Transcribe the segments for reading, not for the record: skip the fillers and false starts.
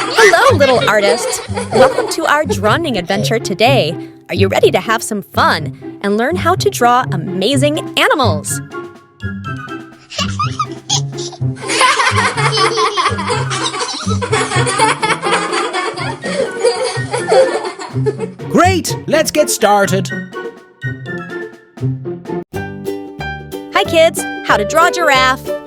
Hello, little artists! Welcome to our drawing adventure today. Are you ready to have some fun and learn how to draw amazing animals? Great! Let's get started. Hi, kids! How to draw a giraffe.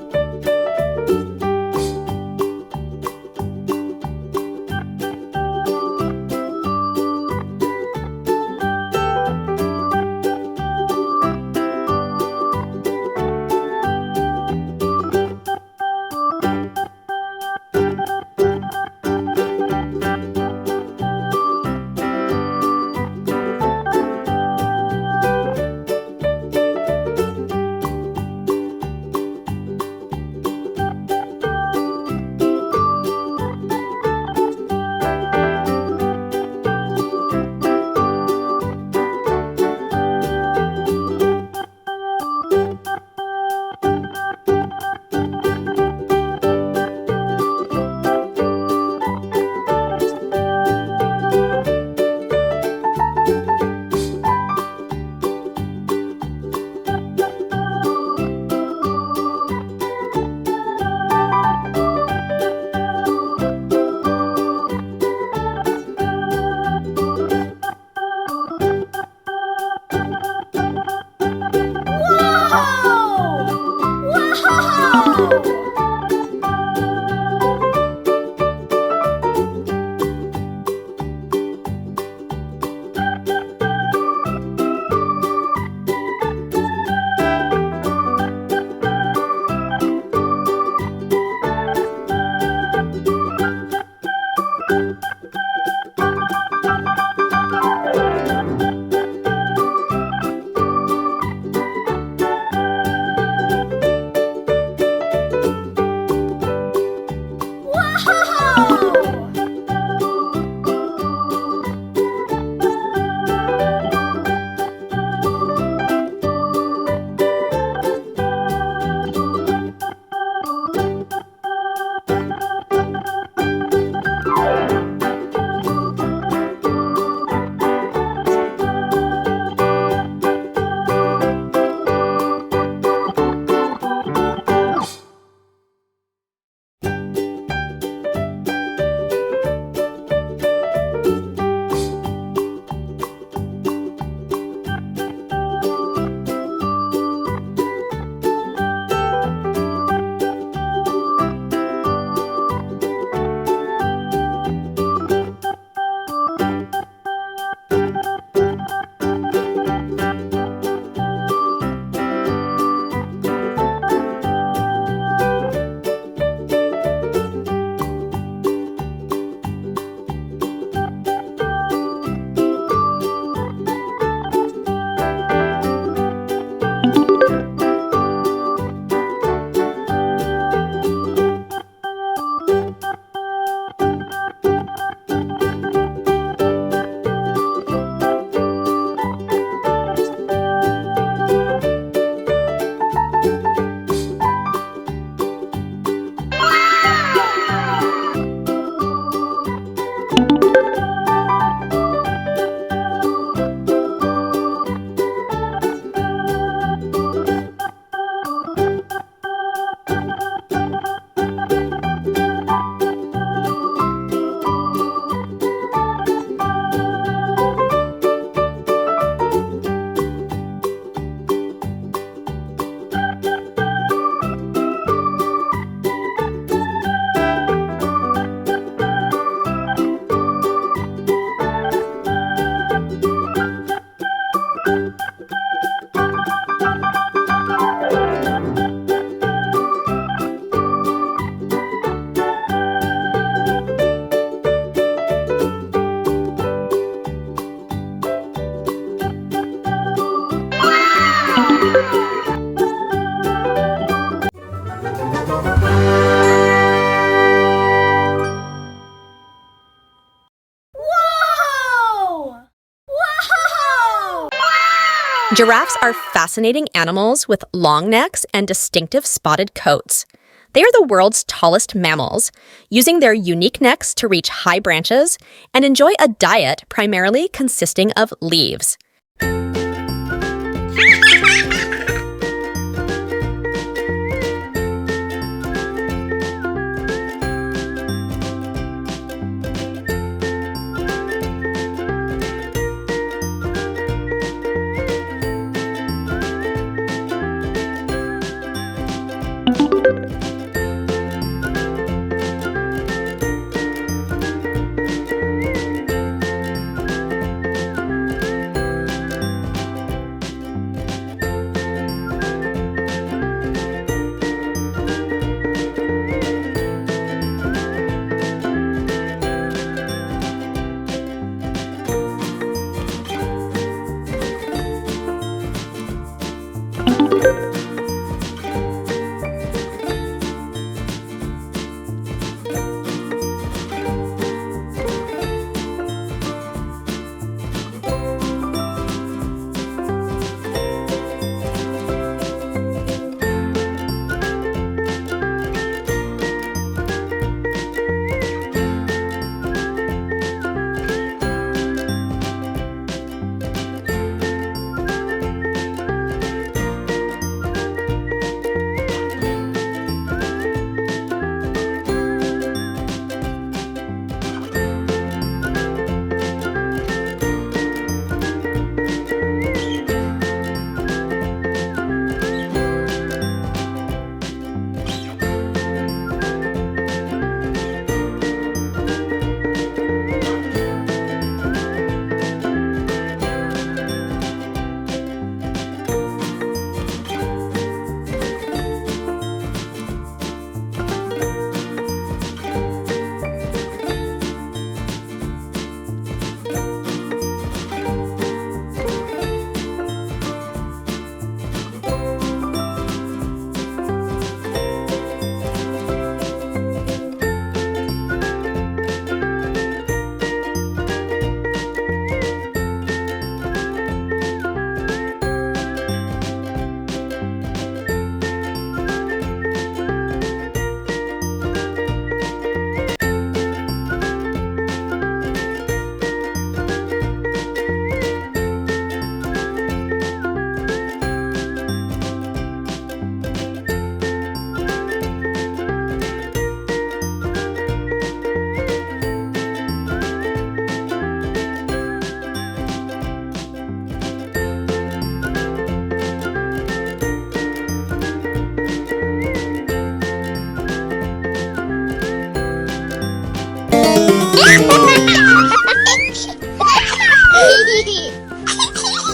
Giraffes are fascinating animals with long necks and distinctive spotted coats. They are the world's tallest mammals, using their unique necks to reach high branches and enjoy a diet primarily consisting of leaves.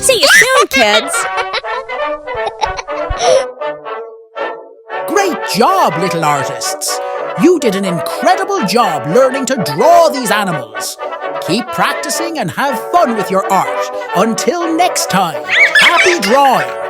See you soon, kids! Great job, little artists! You did an incredible job learning to draw these animals. Keep practicing and have fun with your art. Until next time, happy drawing!